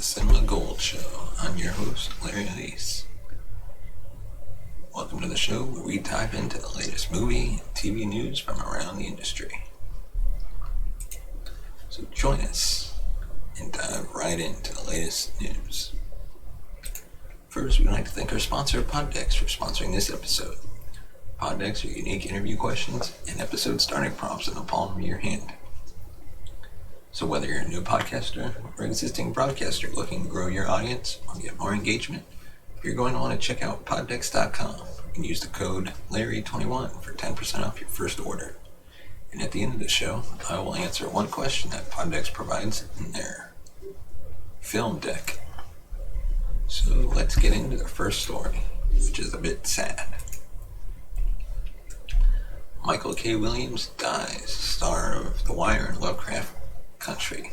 Cinema Gold Show. I'm your host, Larry Ace. Welcome to the show where we dive into the latest movie and TV news from around the industry. So join us and dive right into the latest news. First, we'd like to thank our sponsor, Poddex, for sponsoring this episode. Poddex are unique interview questions and episode starting prompts in the palm of your hand. So whether you're a new podcaster or existing broadcaster looking to grow your audience or get more engagement, you're going to want to check out poddex.com and use the code Larry21 for 10% off your first order. And at the end of the show, I will answer one question that Poddex provides in their film deck. So let's get into the first story, which is a bit sad. Michael K. Williams dies, star of The Wire and Lovecraft Country.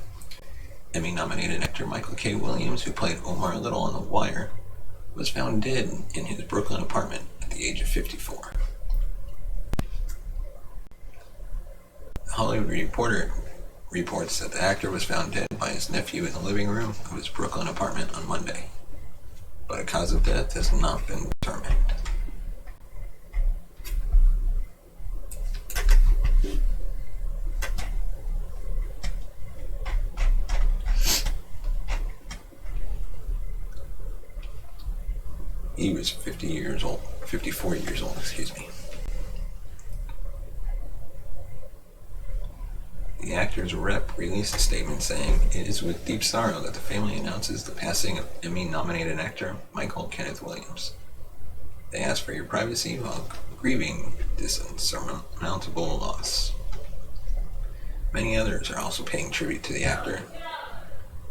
Emmy-nominated actor Michael K. Williams, who played Omar Little on The Wire, was found dead in his Brooklyn apartment at the age of 54. The Hollywood Reporter reports that the actor was found dead by his nephew in the living room of his Brooklyn apartment on Monday, but a cause of death has not been determined. He was 54 years old, The actor's rep released a statement saying, "It is with deep sorrow that the family announces the passing of Emmy-nominated actor Michael Kenneth Williams. They ask for your privacy while grieving this insurmountable loss." Many others are also paying tribute to the actor,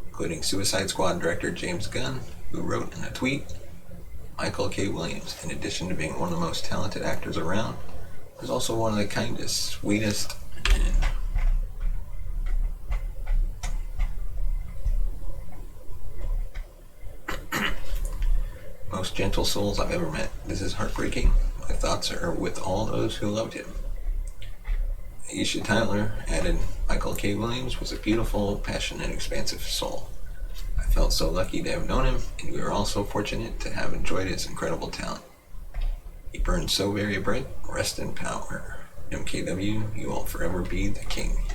including Suicide Squad director James Gunn, who wrote in a tweet, "Michael K. Williams, in addition to being one of the most talented actors around, was also one of the kindest, sweetest, and most gentle souls I've ever met. This is heartbreaking. My thoughts are with all those who loved him." Aisha Tyler added, "Michael K. Williams was a beautiful, passionate, expansive soul. I felt so lucky to have known him, and we were all so fortunate to have enjoyed his incredible talent. He burned so very bright. Rest in power. MKW, you will forever be the king."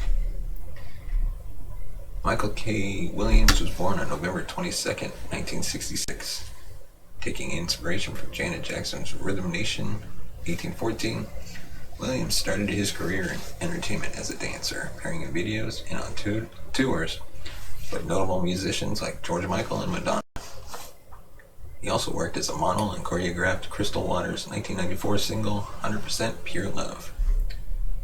Michael K. Williams was born on November 22nd, 1966. Taking inspiration from Janet Jackson's Rhythm Nation, 1814, Williams started his career in entertainment as a dancer, appearing in videos and on tours with notable musicians like George Michael and Madonna. He also worked as a model and choreographed Crystal Waters' 1994 single 100% Pure Love.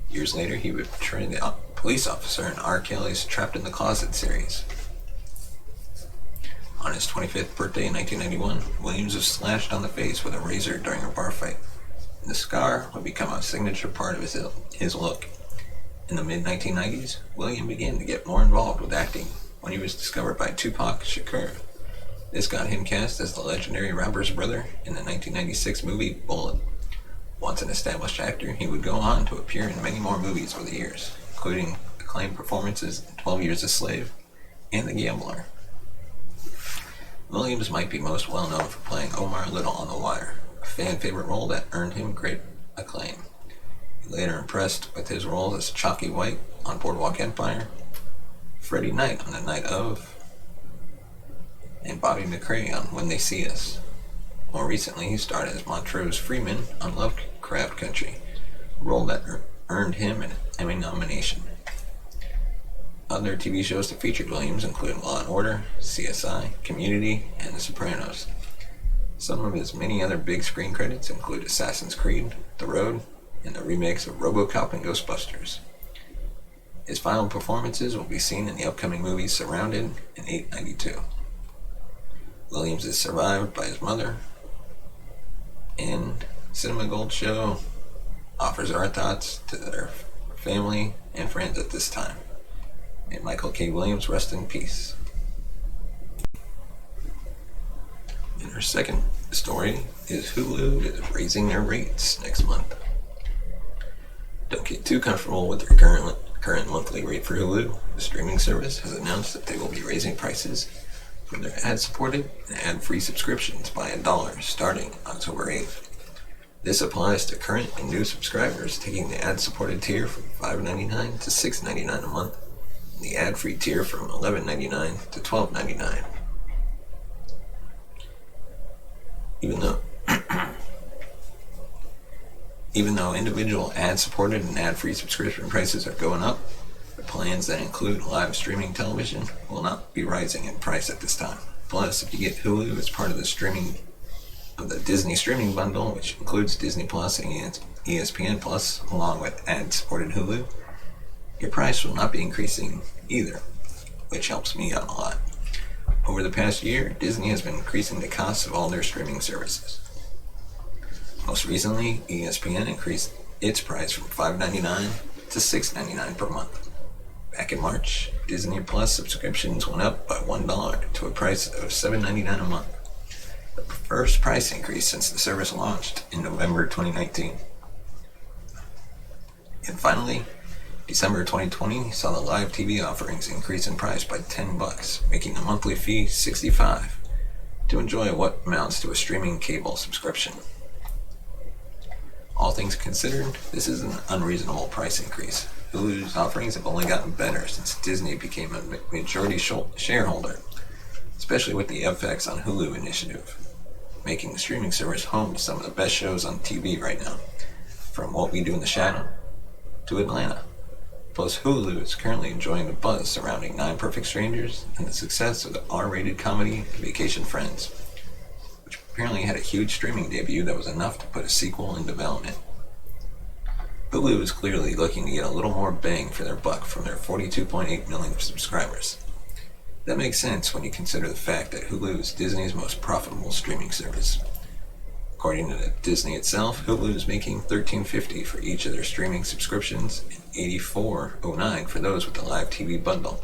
Years later, he would portray the police officer in R. Kelly's Trapped in the Closet series. On his 25th birthday in 1991, Williams was slashed on the face with a razor during a bar fight. The scar would become a signature part of his look. In the mid-1990s, Williams began to get more involved with acting when he was discovered by Tupac Shakur. This got him cast as the legendary robber's brother in the 1996 movie Bullet. Once an established actor, he would go on to appear in many more movies over the years, including acclaimed performances in 12 Years a Slave and The Gambler. Williams might be most well known for playing Omar Little on The Wire, a fan-favorite role that earned him great acclaim. He later impressed with his role as Chalky White on Boardwalk Empire, Freddie Knight on The Night Of, and Bobby McRae on When They See Us. More recently, he starred as Montrose Freeman on Lovecraft Country, a role that earned him an Emmy nomination. Other TV shows that featured Williams include Law & Order, CSI, Community, and The Sopranos. Some of his many other big screen credits include Assassin's Creed, The Road, and the remakes of RoboCop and Ghostbusters. His final performances will be seen in the upcoming movie Surrounded in 892. Williams is survived by his mother, and Cinema Gold Show offers our thoughts to their family and friends at this time. May Michael K. Williams rest in peace. And our second story is Hulu is raising their rates next month. Don't get too comfortable with their current monthly rate for Hulu. The streaming service has announced that they will be raising prices for their ad-supported and ad-free subscriptions by $1 starting October 8th. This applies to current and new subscribers taking the ad-supported tier from $5.99 to $6.99 a month, and the ad-free tier from $11.99 to $12.99. Even though individual ad-supported and ad-free subscription prices are going up, the plans that include live streaming television will not be rising in price at this time. Plus, if you get Hulu as part of the Disney streaming bundle, which includes Disney Plus and ESPN Plus, along with ad-supported Hulu, your price will not be increasing either, which helps me out a lot. Over the past year, Disney has been increasing the costs of all their streaming services. Most recently, ESPN increased its price from $5.99 to $6.99 per month. Back in March, Disney Plus subscriptions went up by $1 to a price of $7.99 a month, the first price increase since the service launched in November 2019. And finally, December 2020 saw the live TV offerings increase in price by $10, making the monthly fee $65 to enjoy what amounts to a streaming cable subscription. All things considered, this is an unreasonable price increase. Hulu's offerings have only gotten better since Disney became a majority shareholder, especially with the FX on Hulu initiative, making the streaming service home to some of the best shows on TV right now, from What We Do in the Shadow to Atlanta. Plus, Hulu is currently enjoying the buzz surrounding 9 Perfect Strangers and the success of the R-rated comedy Vacation Friends, which apparently had a huge streaming debut that was enough to put a sequel in development. Hulu is clearly looking to get a little more bang for their buck from their 42.8 million subscribers. That makes sense when you consider the fact that Hulu is Disney's most profitable streaming service. According to Disney itself, Hulu is making $13.50 for each of their streaming subscriptions and $84.09 for those with the live TV bundle.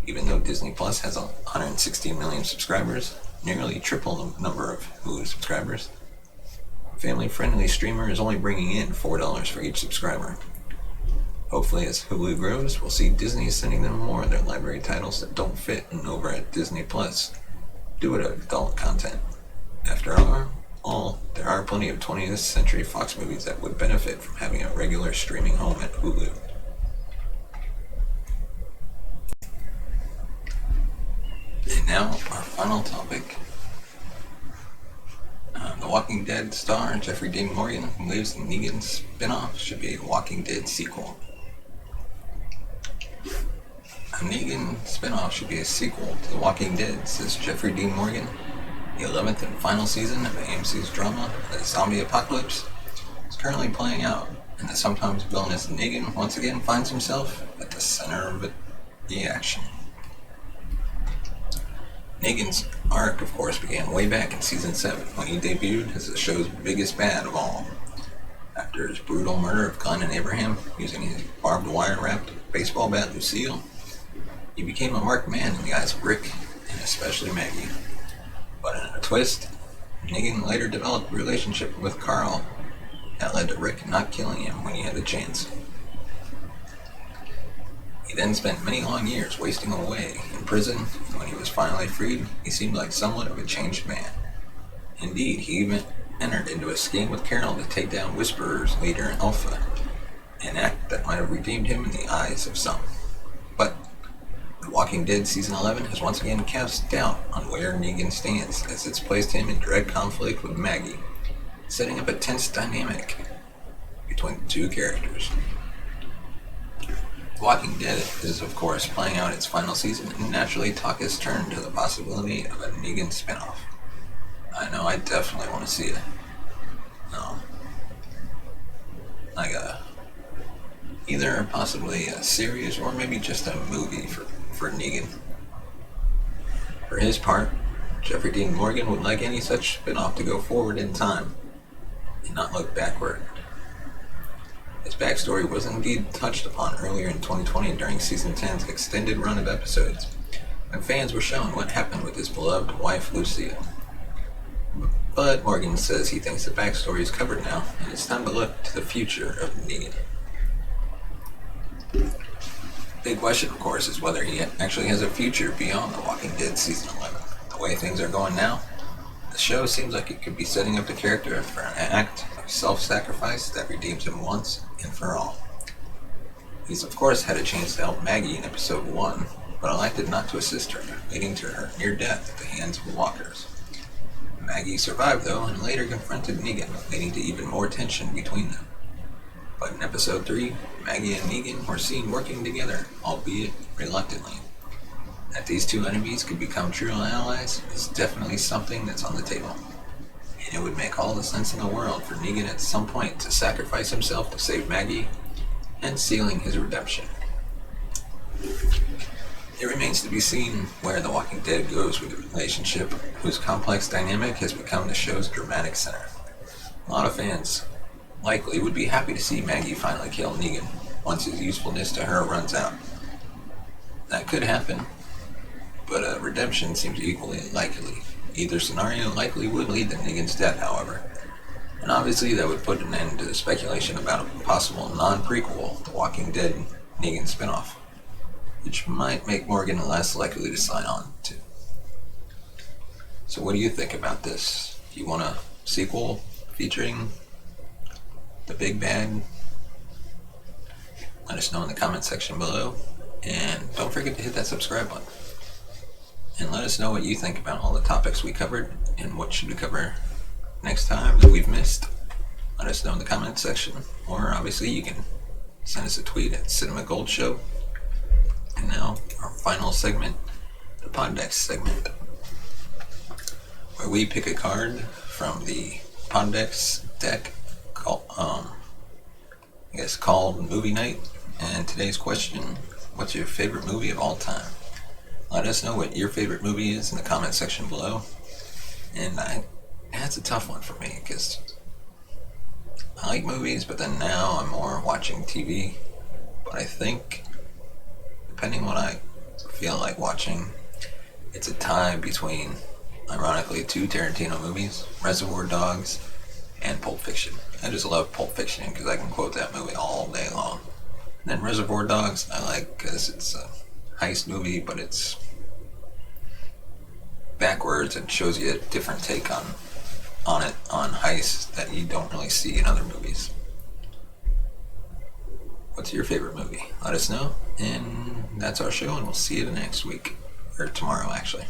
Even though Disney Plus has 116 million subscribers, nearly triple the number of Hulu subscribers, a family-friendly streamer is only bringing in $4 for each subscriber. Hopefully, as Hulu grows, we'll see Disney sending them more of their library titles that don't fit in over at Disney Plus due to adult content. After all, there are plenty of 20th Century Fox movies that would benefit from having a regular streaming home at Hulu. And now, our final topic. The Walking Dead star Jeffrey Dean Morgan, who lives in Negan's spin-off, should be a Walking Dead sequel. A Negan spin-off should be a sequel to The Walking Dead, says Jeffrey Dean Morgan. The 11th and final season of AMC's drama, The Zombie Apocalypse, is currently playing out, and the sometimes villainous Negan once again finds himself at the center of the action. Negan's arc, of course, began way back in Season 7, when he debuted as the show's biggest bad of all. After his brutal murder of Glenn and Abraham using his barbed wire-wrapped baseball bat Lucille, he became a marked man in the eyes of Rick, and especially Maggie. But in a twist, Negan later developed a relationship with Carl that led to Rick not killing him when he had the chance. He then spent many long years wasting away in prison, and when he was finally freed, he seemed like somewhat of a changed man. Indeed, he even entered into a scheme with Carol to take down Whisperer's leader in Alpha, an act that might have redeemed him in the eyes of some. But The Walking Dead Season 11 has once again cast doubt on where Negan stands, as it's placed him in direct conflict with Maggie, setting up a tense dynamic between the two characters. The Walking Dead is, of course, playing out its final season, and naturally talk has turned to the possibility of a Negan spinoff. I know, I definitely want to see it. Either possibly a series or maybe just a movie for Negan. For his part, Jeffrey Dean Morgan would like any such spin-off to go forward in time and not look backward. His backstory was indeed touched upon earlier in 2020 during Season 10's extended run of episodes, when fans were shown what happened with his beloved wife Lucille. But Morgan says he thinks the backstory is covered now, and it's time to look to the future of Negan. Big question, of course, is whether he actually has a future beyond The Walking Dead Season 11. The way things are going now, the show seems like it could be setting up the character for an act of self-sacrifice that redeems him once and for all. He's of course had a chance to help Maggie in episode 1, but elected not to assist her, leading to her near death at the hands of the walkers. Maggie survived though and later confronted Negan, leading to even more tension between them. But in episode 3, Maggie and Negan were seen working together, albeit reluctantly. That these two enemies could become true allies is definitely something that's on the table. And it would make all the sense in the world for Negan at some point to sacrifice himself to save Maggie, and sealing his redemption. It remains to be seen where The Walking Dead goes with the relationship, whose complex dynamic has become the show's dramatic center. A lot of fans likely would be happy to see Maggie finally kill Negan once his usefulness to her runs out. That could happen, but a redemption seems equally likely. Either scenario likely would lead to Negan's death, however, and obviously that would put an end to the speculation about a possible non-prequel, The Walking Dead Negan spinoff, which might make Morgan less likely to sign on to. So what do you think about this? Do you want a sequel featuring the big bad? Let us know in the comment section below, and don't forget to hit that subscribe button. And let us know what you think about all the topics we covered and what should we cover next time that we've missed. Let us know in the comment section, or obviously you can send us a tweet at Cinema Gold Show. And now our final segment, the Poddex segment, where we pick a card from the Poddex deck called Movie Night. And today's question: what's your favorite movie of all time? Let us know what your favorite movie is in the comment section below. And that's a tough one for me because I like movies, but then now I'm more watching TV. But I think, depending on what I feel like watching, it's a tie between, ironically, 2 Tarantino movies, Reservoir Dogs and Pulp Fiction. I just love Pulp Fiction because I can quote that movie all day long. And then Reservoir Dogs I like because it's a heist movie, but it's backwards and shows you a different take on heists that you don't really see in other movies. What's your favorite movie? Let us know. And that's our show, and we'll see you the next week. Or tomorrow, actually.